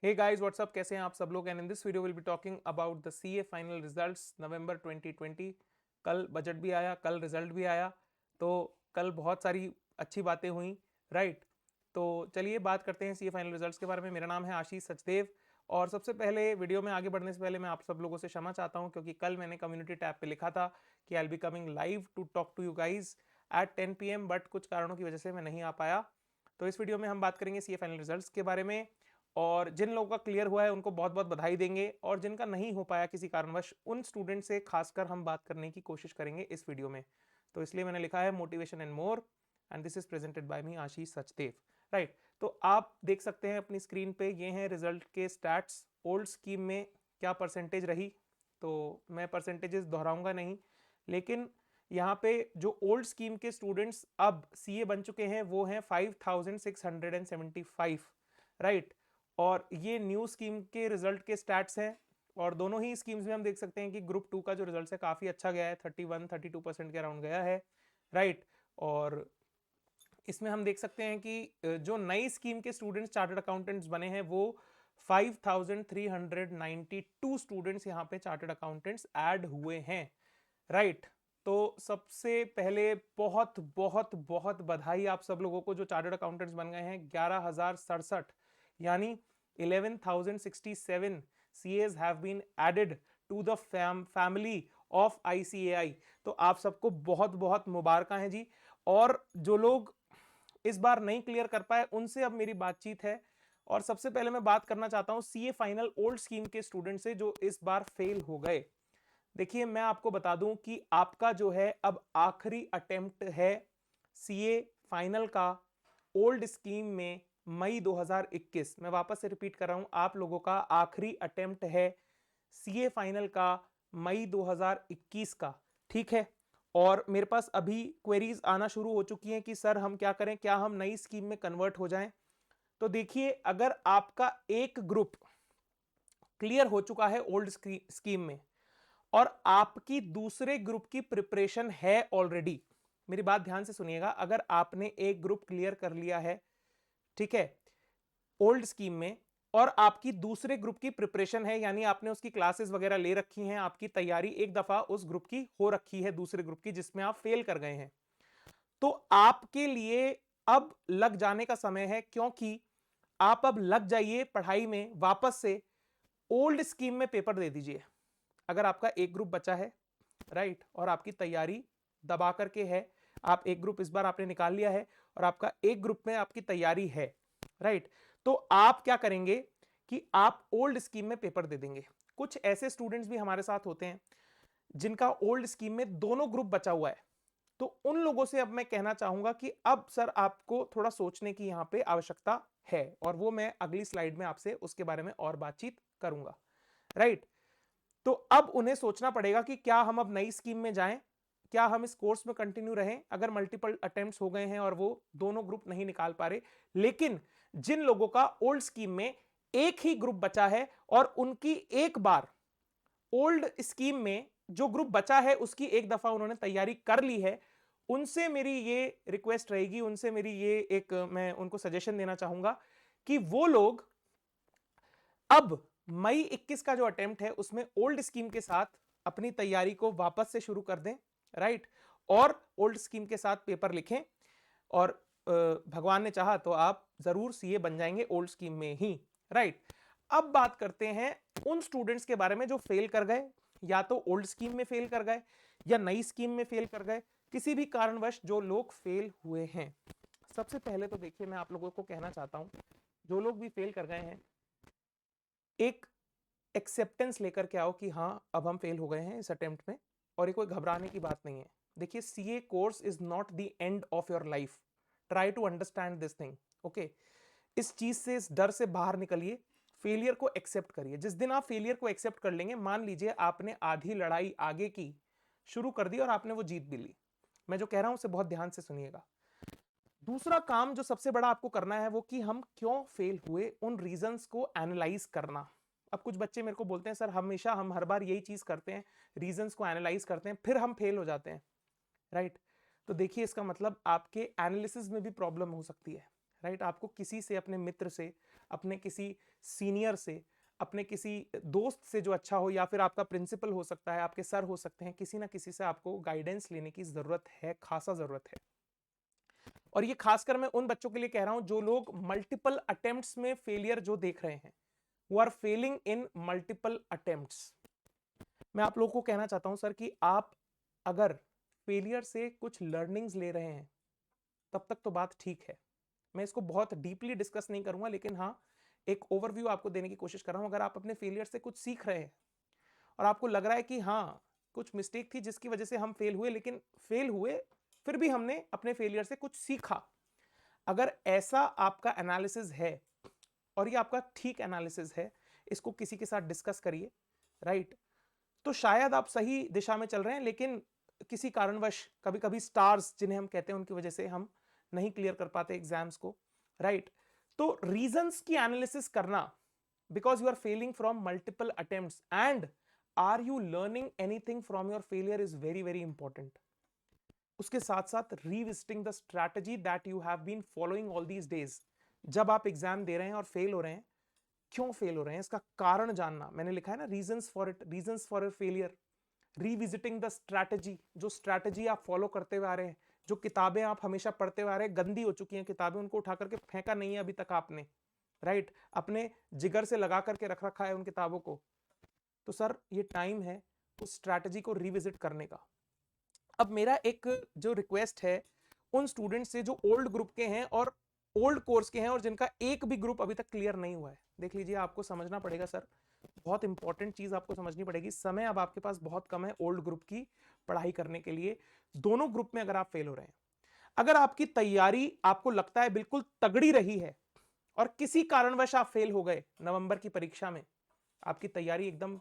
Hey guys, what's up? कैसे हैं आप सब लोग? And in this video will be talking about the CA final results November 2020। कल बजट भी आया, कल रिजल्ट भी आया, तो कल बहुत सारी अच्छी बातें हुई, राइट? तो चलिए बात करते हैं सीए फाइनल रिजल्ट्स के बारे में। मेरा नाम है आशीष सचदेव और सबसे पहले वीडियो में आगे बढ़ने से पहले मैं आप सब लोगों से क्षमा चाहता हूं क्योंकि कल मैंने कम्युनिटी टैब पे लिखा था कि I will be coming live to talk to you guys at 10 PM, but कुछ कारणों की वजह से मैं नहीं आ पाया। तो इस वीडियो में हम बात करेंगे सीए फाइनल रिजल्ट्स के बारे में और जिन लोगों का क्लियर हुआ है उनको बहुत बहुत बधाई देंगे और जिनका नहीं हो पाया किसी कारणवश उन स्टूडेंट से खासकर हम बात करने की कोशिश करेंगे इस वीडियो में। तो इसलिए मैंने लिखा है motivation and more and this is presented by me Ashish Sachdev, right? तो आप देख सकते हैं अपनी स्क्रीन पे, ये हैं रिजल्ट के स्टैट्स। ओल्ड स्कीम में क्या परसेंटेज रही, तो मैं परसेंटेजेस दोहराऊंगा नहीं, लेकिन यहाँ पे जो ओल्ड स्कीम के स्टूडेंट्स अब सीए बन चुके हैं वो हैं 5675, राइट? और ये न्यू स्कीम के रिजल्ट के स्टैट्स हैं और दोनों ही स्कीम्स में हम देख सकते हैं कि ग्रुप 2 का जो रिजल्ट है काफी अच्छा गया है, 31-32% के अराउंड गया है, राइट? और इसमें हम देख सकते हैं कि जो नई स्कीम के स्टूडेंट्स चार्टर्ड अकाउंटेंट्स बने हैं वो 5392 स्टूडेंट्स यहाँ पे चार्टर्ड अकाउंटेंट्स ऐड हुए हैं, राइट? तो सबसे पहले बहुत बहुत बहुत बधाई आप सब लोगों को जो चार्टर्ड अकाउंटेंट्स बन गए हैं। 11,067 यानी 11,067 CAs have been added to the family of ICAI। तो आप सबको बहुत बहुत मुबारक हैं जी। और जो लोग इस बार नहीं क्लियर कर पाए उनसे अब मेरी बातचीत है और सबसे पहले मैं बात करना चाहता हूं सीए फाइनल ओल्ड स्कीम के स्टूडेंट से जो इस बार फेल हो गए। देखिए मैं आपको बता दूं कि आपका जो है अब आखिरी अटेम्प्ट है सीए फाइनल का ओल्ड स्कीम में मई 2021। मैं वापस से रिपीट कर रहा हूं, आप लोगों का आखिरी अटेम्प्ट है सीए फाइनल का मई 2021 का, ठीक है? और मेरे पास अभी क्वेरीज आना शुरू हो चुकी हैं कि सर हम क्या करें, क्या हम नई स्कीम में कन्वर्ट हो जाएं? तो देखिए अगर आपका एक ग्रुप क्लियर हो चुका है ओल्ड स्कीम में और आपकी दूसरे ग्रुप की प्रिपरेशन है ऑलरेडी, मेरी बात ध्यान से सुनिएगा, अगर आपने एक ग्रुप क्लियर कर लिया है, ठीक है, ओल्ड स्कीम में, और आपकी दूसरे ग्रुप की प्रिपरेशन है यानी आपने उसकी क्लासेस वगैरह ले रखी हैं, आपकी तैयारी एक दफा उस ग्रुप की हो रखी है दूसरे ग्रुप की जिसमें आप फेल कर गए हैं, तो आपके लिए अब लग जाने का समय है, क्योंकि आप अब लग जाइए पढ़ाई में वापस से, ओल्ड स्कीम में पेपर दे दीजिए। अगर आपका एक ग्रुप बचा है, राइट, और आपकी तैयारी दबा करके है, आप एक ग्रुप इस बार आपने निकाल लिया है और आपका एक ग्रुप में आपकी तैयारी है, राइट, तो आप क्या करेंगे कि आप ओल्ड स्कीम में पेपर दे देंगे। कुछ ऐसे स्टूडेंट्स भी हमारे साथ होते हैं जिनका ओल्ड स्कीम में दोनों ग्रुप बचा हुआ है, तो उन लोगों से अब मैं कहना चाहूंगा कि अब सर आपको थोड़ा सोचने की यहां पे आवश्यकता है और वो मैं अगली स्लाइड में आपसे उसके बारे में और बातचीत करूंगा, राइट? तो अब उन्हें सोचना पड़ेगा कि क्या हम अब नई स्कीम में जाएं, क्या हम इस कोर्स में कंटिन्यू रहें अगर मल्टीपल अटेम्प्ट्स हो गए हैं और वो दोनों ग्रुप नहीं निकाल पा रहे। लेकिन जिन लोगों का ओल्ड स्कीम में एक ही ग्रुप बचा है और उनकी एक बार ओल्ड स्कीम में जो ग्रुप बचा है उसकी एक दफा उन्होंने तैयारी कर ली है, उनसे मेरी ये रिक्वेस्ट रहेगी, उनसे मेरी ये एक मैं उनको सजेशन देना चाहूंगा कि वो लोग अब मई 21 का जो अटेम्प्ट है उसमें ओल्ड स्कीम के साथ अपनी तैयारी को वापस से शुरू कर दें, राइट, और ओल्ड स्कीम के साथ पेपर लिखें और भगवान ने चाहा तो आप जरूर सीए बन जाएंगे ओल्ड स्कीम में ही, राइट? अब बात करते हैं उन स्टूडेंट्स के बारे में जो फेल कर गए, या तो ओल्ड स्कीम में फेल कर गए या नई स्कीम में फेल कर गए, किसी भी कारणवश जो लोग फेल हुए हैं। सबसे पहले तो देखिए मैं आप लोगों को कहना चाहता हूं, जो लोग भी फेल कर गए हैं एक एक्सेप्टेंस लेकर के आओ कि हाँ अब हम फेल हो गए हैं इस अटेम्प्ट में, और ये कोई घबराने की बात नहीं है। देखिए CA course is not the end of your life, try to understand this thing, okay? इस चीज से, इस डर से बाहर निकलिए, फेलियर को एक्सेप्ट करिए। जिस दिन आप फेलियर को एक्सेप्ट कर लेंगे, मान लीजिए आपने आधी लड़ाई आगे की शुरू कर दी और आपने वो जीत भी ली, मैं जो कह रहा हूं उसे बहुत ध्यान से सुनिएगा। दूसरा काम जो सबसे बड़ा आपको करना है वो कि हम क्यों फेल हुए, उन रीजंस को एनालाइज करना। अब कुछ बच्चे मेरे को बोलते हैं सर हमेशा हम हर बार यही चीज करते हैं, रीजंस को एनालाइज करते हैं फिर हम फेल हो जाते हैं, राइट? तो देखिए इसका मतलब आपके एनालिसिस में भी प्रॉब्लम हो सकती है, राइट। आपको किसी से, अपने मित्र से, अपने किसी सीनियर से, अपने किसी दोस्त से जो अच्छा हो, या फिर आपका प्रिंसिपल हो सकता है, आपके सर हो सकते हैं, किसी ना किसी से आपको गाइडेंस लेने की जरूरत है, खासा जरूरत है। और ये खासकर मैं उन बच्चों के लिए कह रहा हूं जो लोग मल्टीपल अटेम्प्ट्स में फेलियर जो देख रहे हैं, who are failing in multiple attempts। मैं आप लोगों को कहना चाहता हूं सर कि आप अगर फेलियर से कुछ लर्निंग्स ले रहे हैं तब तक तो बात ठीक है। मैं इसको बहुत डीपली डिस्कस नहीं करूंगा, लेकिन हाँ, एक ओवरव्यू आपको देने की कोशिश कर रहा हूं। अगर आप अपने फेलियर से कुछ सीख रहे हैं और आपको लग रहा है कि हाँ, कुछ मिस्टेक थी जिसकी वजह से हम फेल हुए, लेकिन फेल हुए फिर भी हमने अपने फेलियर से कुछ सीखा, अगर ऐसा आपका एनालिसिस है और ये आपका ठीक एनालिसिस है, इसको किसी के साथ डिस्कस करिए, राइट। तो शायद आप सही दिशा में चल रहे हैं, लेकिन किसी कारणवश कभी कभी स्टार्स जिन्हें हम कहते हैं उनकी वजह से हम नहीं क्लियर कर पाते एग्जाम्स को, राइट। तो रीजंस की एनालिसिस करना, because you are failing from multiple attempts and are you learning anything from your failure, is very very important. उसके साथ साथ revisiting the strategy that you have been following all these days. जब आप exam दे रहे हैं और fail हो रहे हैं, क्यों फेल हो रहे हैं, इसका कारण जानना। मैंने लिखा है ना, reasons for it, reasons for your failure. Revisiting the strategy, जो स्ट्रैटेजी आप फॉलो करते हुए आ रहे हैं, जो किताबें आप हमेशा पढ़ते हुए आ रहे हैं, गंदी हो चुकी हैं किताबें, उनको उठा करके फेंका नहीं है अभी तक आपने, राइट। अपने जिगर से लगा करके रख रखा है उन किताबों को। तो सर ये टाइम है उस स्ट्रैटेजी को रिविजिट करने का। अब मेरा एक जो रिक्वेस्ट है उन स्टूडेंट्स से जो ओल्ड ग्रुप के हैं और ओल्ड कोर्स के हैं और जिनका एक भी ग्रुप अभी तक क्लियर नहीं हुआ है, देख लीजिए, आपको समझना पड़ेगा सर, बहुत इंपॉर्टेंट चीज आपको समझनी पड़ेगी। समय अब आपके पास बहुत कम है ओल्ड ग्रुप की पढ़ाई करने के लिए। दोनों ग्रुप में अगर आप फेल हो रहे हैं, अगर आपकी तैयारी आपको लगता है बिल्कुल तगड़ी रही है और किसी कारणवश आप फेल हो गए नवंबर की परीक्षा में, आपकी तैयारी एकदम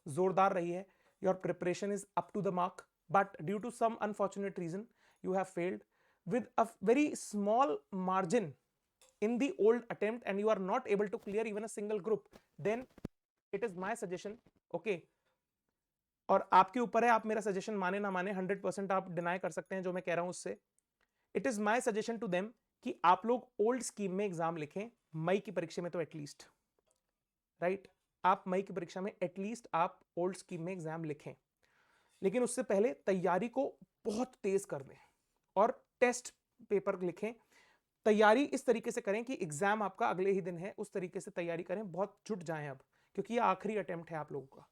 जोरदार रही है, your preparation is up to the mark, but due to some unfortunate reason you have failed with a very small margin in the old attempt and you are not able to clear even a single group, then it is my suggestion, okay, और आपके ऊपर है, आप मेरा suggestion माने ना माने, 100% आप डिनाई कर सकते हैं जो मैं कह रहा हूं उससे। It is my suggestion to them कि आप लोग ओल्ड स्कीम में एग्जाम लिखें मई की परीक्षा में, तो एटलीस्ट, राइट, आप मई की परीक्षा में एटलीस्ट आप ओल्ड स्कीम में एग्जाम लिखें, लेकिन उससे पहले तैयारी को बहुत तेज कर दें और टेस्ट पेपर लिखें। तैयारी इस तरीके से करें कि एग्जाम आपका अगले ही दिन है, उस तरीके से तैयारी करें, बहुत जुट जाएं अब, क्योंकि ये आखिरी अटेम्प्ट है आप लोगों का।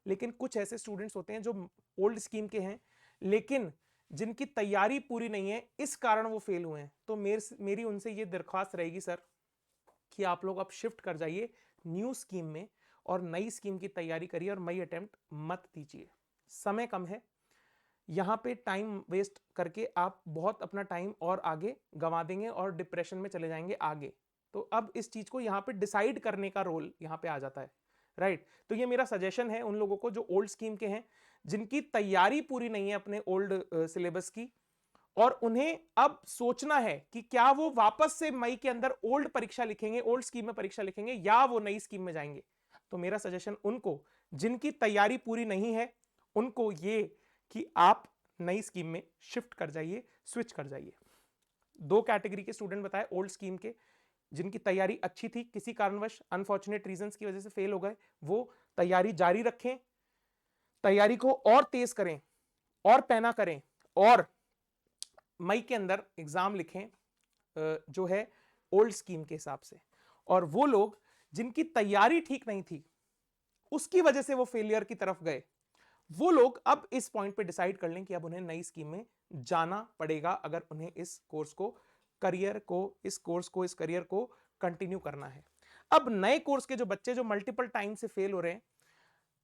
लेकिन कुछ ऐसे स्टूडेंट्स होते हैं जो ओल्ड स्कीम के हैं लेकिन जिनकी तैयारी पूरी नहीं है, इस कारण वो फेल हुए हैं। तो मेरी उनसे ये दरख्वास्त रहेगी सर कि आप लोग अब शिफ्ट कर जाइए न्यू स्कीम में और नई स्कीम की तैयारी करिए और मई अटेम्प्ट मत दीजिए। समय कम है, यहां पे टाइम वेस्ट करके आप बहुत अपना टाइम और आगे गंवा देंगे और डिप्रेशन में चले जाएंगे आगे। तो अब इस चीज को यहां पे डिसाइड करने का रोल यहां पे आ जाता है, राइट। तो ये मेरा सजेशन है उन लोगों को जो ओल्ड स्कीम के हैं, जिनकी तैयारी पूरी नहीं है अपने ओल्ड सिलेबस की, और उन्हें अब सोचना है कि क्या वो वापस से मई के अंदर ओल्ड परीक्षा लिखेंगे, ओल्ड स्कीम में परीक्षा लिखेंगे, या वो नई स्कीम में जाएंगे। तो मेरा सजेशन उनको जिनकी तैयारी पूरी नहीं है उनको ये कि आप नई स्कीम में शिफ्ट कर जाइए, स्विच कर जाइए। दो कैटेगरी के स्टूडेंट बताए ओल्ड स्कीम के, जिनकी तैयारी अच्छी थी, किसी कारणवश अनफॉर्चुनेट रीजंस की वजह से फेल हो गए, वो तैयारी जारी रखें, तैयारी को और तेज करें और पैना करें और मई के अंदर एग्जाम लिखें जो है ओल्ड स्कीम के हिसाब से। और वो लोग जिनकी तैयारी ठीक नहीं थी, उसकी वजह से वो फेलियर की तरफ गए, वो लोग अब इस पॉइंट पे डिसाइड कर लें कि अब उन्हें नई स्कीम में जाना पड़ेगा, अगर उन्हें इस कोर्स को, इस करियर को कंटिन्यू करना है। अब नए कोर्स के जो बच्चे जो मल्टीपल टाइम से फेल हो रहे हैं,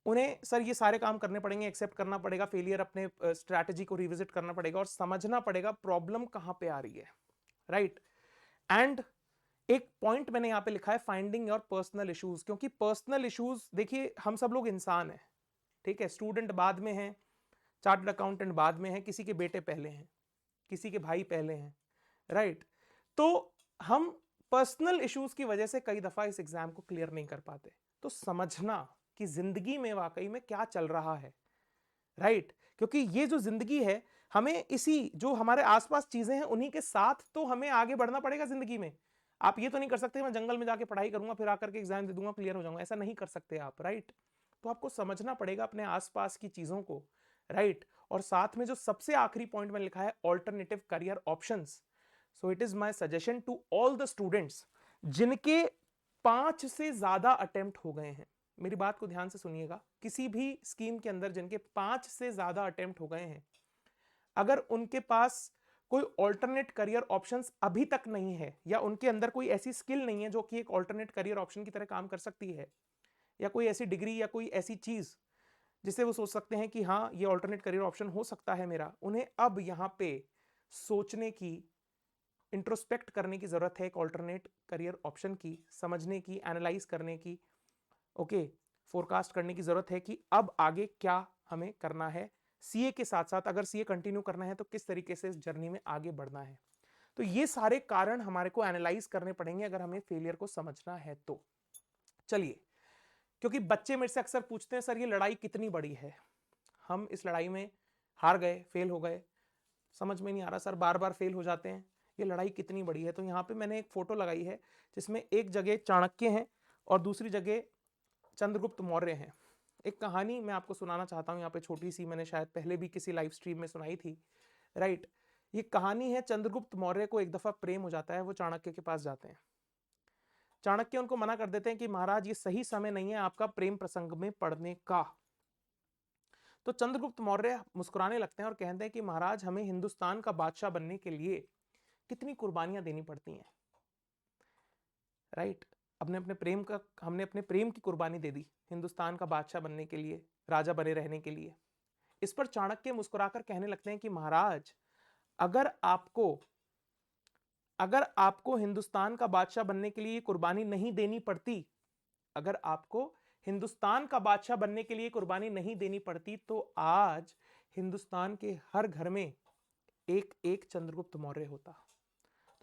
उन्हें सर ये सारे काम करने पड़ेंगे, एक्सेप्ट करना पड़ेगा फेलियर, अपने स्ट्रैटेजी को रिविजिट करना पड़ेगा और समझना पड़ेगा प्रॉब्लम कहां पे आ रही है, राइट। एंड एक पॉइंट मैंने यहां पे लिखा है, फाइंडिंग योर पर्सनल इश्यूज, क्योंकि पर्सनल इश्यूज, देखिए हम सब लोग इंसान हैं, ठीक है, स्टूडेंट बाद में है, चार्टर्ड अकाउंटेंट बाद में है, किसी के बेटे पहले हैं, किसी के भाई पहले हैं, राइट। तो हम पर्सनल इश्यूज की वजह से कई दफा इस एग्जाम को क्लियर नहीं कर पाते। तो समझना कि जिंदगी में वाकई में क्या चल रहा है, राइट, क्योंकि ये जो जिंदगी है, हमें इसी जो हमारे आसपास चीजें हैं उन्हीं के साथ तो हमें आगे बढ़ना पड़ेगा जिंदगी में। आप ये तो नहीं कर सकते मैं जंगल में जाके पढ़ाई करूंगा फिर आकर के एग्जाम दे दूंगा क्लियर हो जाऊंगा, ऐसा नहीं कर सकते आप, राइट। तो आपको समझना पड़ेगा अपने आसपास की चीजों को, राइट। और साथ में जो सबसे आखिरी पॉइंट मैंने लिखा है alternative career options. So it is my suggestion to all the students जिनके 5 से ज्यादा अटेम्प्ट हो गए हैं, मेरी बात को ध्यान से सुनिएगा, किसी भी स्कीम के अंदर जिनके 5 से ज्यादा अटेम्प्ट हो गए हैं, अगर उनके पास कोई ऑल्टरनेट करियर ऑप्शंस अभी तक नहीं है या उनके अंदर कोई ऐसी स्किल नहीं है जो कि एक ऑल्टरनेट करियर ऑप्शन की तरह काम कर सकती है, या कोई ऐसी डिग्री या कोई ऐसी चीज जिससे वो सोच सकते हैं कि हाँ ये ऑल्टरनेट करियर ऑप्शन हो सकता है मेरा, उन्हें अब यहां पे सोचने की, इंट्रोस्पेक्ट करने की जरूरत है एक ऑल्टरनेट करियर ऑप्शन की, समझने की, एनालाइज करने की, ओके, फोरकास्ट करने की जरूरत है कि अब आगे क्या हमें करना है सीए के साथ साथ, अगर सीए कंटिन्यू करना है तो किस तरीके से इस जर्नी में आगे बढ़ना है। तो ये सारे कारण हमारे को एनालाइज करने पड़ेंगे अगर हमें फेलियर को समझना है तो। चलिए, क्योंकि बच्चे मेरे से अक्सर पूछते हैं सर ये लड़ाई कितनी बड़ी है, हम इस लड़ाई में हार गए, फेल हो गए, समझ में नहीं आ रहा सर, बार बार फेल हो जाते हैं, ये लड़ाई कितनी बड़ी है। तो यहाँ पे मैंने एक फोटो लगाई है जिसमें एक जगह चाणक्य हैं और दूसरी जगह चंद्रगुप्त मौर्य हैं। एक कहानी मैं आपको सुनाना चाहता हूँ यहाँ पे, छोटी सी, मैंने शायद पहले भी किसी लाइव स्ट्रीम में सुनाई थी, राइट। ये कहानी है, चंद्रगुप्त मौर्य को एक दफा प्रेम हो जाता है, वो चाणक्य के पास जाते हैं। चाणक्य उनको मना कर देते हैं कि महाराज ये सही समय नहीं है आपका प्रेम प्रसंग में पड़ने का। तो चंद्रगुप्त मौर्य मुस्कुराने लगते हैं और कहते हैं कि महाराज हमें हिंदुस्तान का बादशाह बनने के लिए कितनी कुर्बानियां देनी पड़ती हैं, राइट। हमने अपने प्रेम की कुर्बानी दे दी हिंदुस्तान का बादशाह बनने के लिए, राजा बने रहने के लिए। इस पर चाणक्य मुस्कुराकर कहने लगते हैं कि महाराज अगर आपको हिंदुस्तान का बादशाह बनने के लिए कुर्बानी नहीं देनी पड़ती, अगर आपको हिंदुस्तान का बादशाह बनने के लिए कुर्बानी नहीं देनी पड़ती तो आज हिंदुस्तान के हर घर में एक एक चंद्रगुप्त मौर्य होता।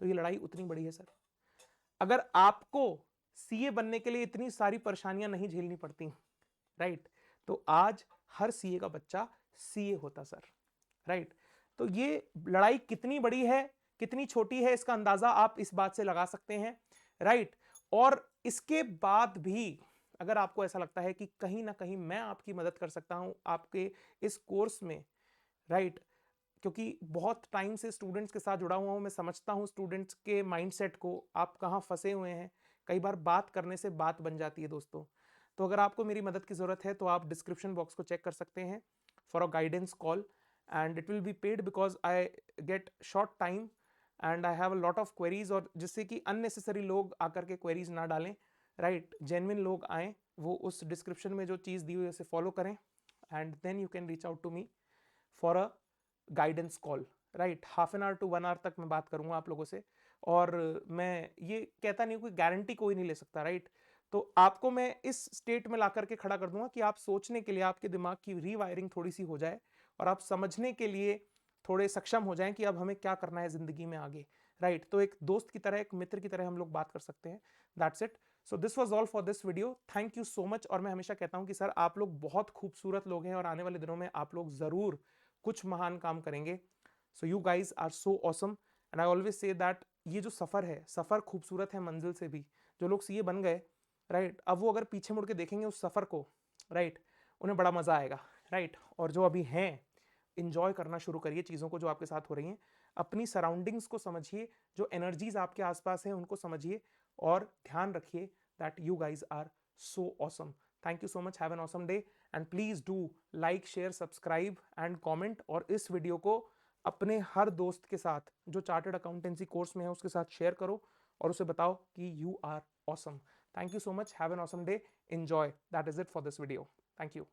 तो ये लड़ाई उतनी बड़ी है सर। अगर आपको सीए बनने के लिए इतनी सारी परेशानियां नहीं झेलनी पड़ती, राइट, तो आज हर सीए का बच्चा सीए होता सर, राइट। तो ये लड़ाई कितनी बड़ी है कितनी छोटी है इसका अंदाजा आप इस बात से लगा सकते हैं, राइट। और इसके बाद भी अगर आपको ऐसा लगता है कि कहीं ना कहीं मैं आपकी मदद कर सकता हूं आपके इस कोर्स में, राइट, क्योंकि बहुत टाइम से स्टूडेंट्स के साथ जुड़ा हुआ हूं, मैं समझता हूं स्टूडेंट्स के माइंडसेट को, आप कहां फंसे हुए हैं। कई बार बात करने से बात बन जाती है दोस्तों। तो अगर आपको मेरी मदद की जरूरत है तो आप डिस्क्रिप्शन बॉक्स को चेक कर सकते हैं for a guidance call, and it will be paid because I get short time and I have a lot of queries, और जिससे कि अननेसेसरी लोग आकर के क्वेरीज ना डालें, राइट, जेन्युइन लोग आए, वो उस डिस्क्रिप्शन में जो चीज़ दी हुई है उसे फॉलो करें, and then you can reach out to me for a guidance call, right. Half an hour to 1 hour तक मैं बात करूंगा आप लोगों से, और मैं ये कहता नहीं, कोई गारंटी कोई नहीं ले सकता, राइट। तो आपको मैं इस स्टेट में ला करके खड़ा कर दूंगा कि आप सोचने के लिए आपके दिमाग की रीवायरिंग थोड़ी सी हो जाए और आप समझने के लिए थोड़े सक्षम हो जाएं कि अब हमें क्या करना है जिंदगी में आगे, राइट। तो एक दोस्त की तरह, एक मित्र की तरह हम लोग बात कर सकते हैं। That's it. So this was all for this video, thank you so much. और मैं हमेशा कहता हूं कि सर आप लोग बहुत खूबसूरत लोग हैं और आने वाले दिनों में आप लोग जरूर कुछ महान काम करेंगे। So you guys are so awesome and I always say that ये जो सफर है, सफर खूबसूरत है मंजिल से भी। जो लोग सीए बन गए, राइट, अब वो अगर पीछे मुड़ के देखेंगे उस सफर को, राइट, उन्हें बड़ा मजा आएगा, राइट। और जो अभी हैं, इंजॉय करना शुरू करिए चीज़ों को जो आपके साथ हो रही हैं, अपनी सराउंडिंग्स को समझिए, जो एनर्जीज आपके आसपास हैं उनको समझिए, और ध्यान रखिए that you guys are so awesome. Thank you so much, have an awesome day, and please do like, share, subscribe and comment. और इस वीडियो को अपने हर दोस्त के साथ जो चार्टर्ड अकाउंटेंसी कोर्स में है उसके साथ शेयर करो और उसे बताओ कि you are awesome. Thank you so much, have an awesome day, enjoy, that is it for this video, thank you.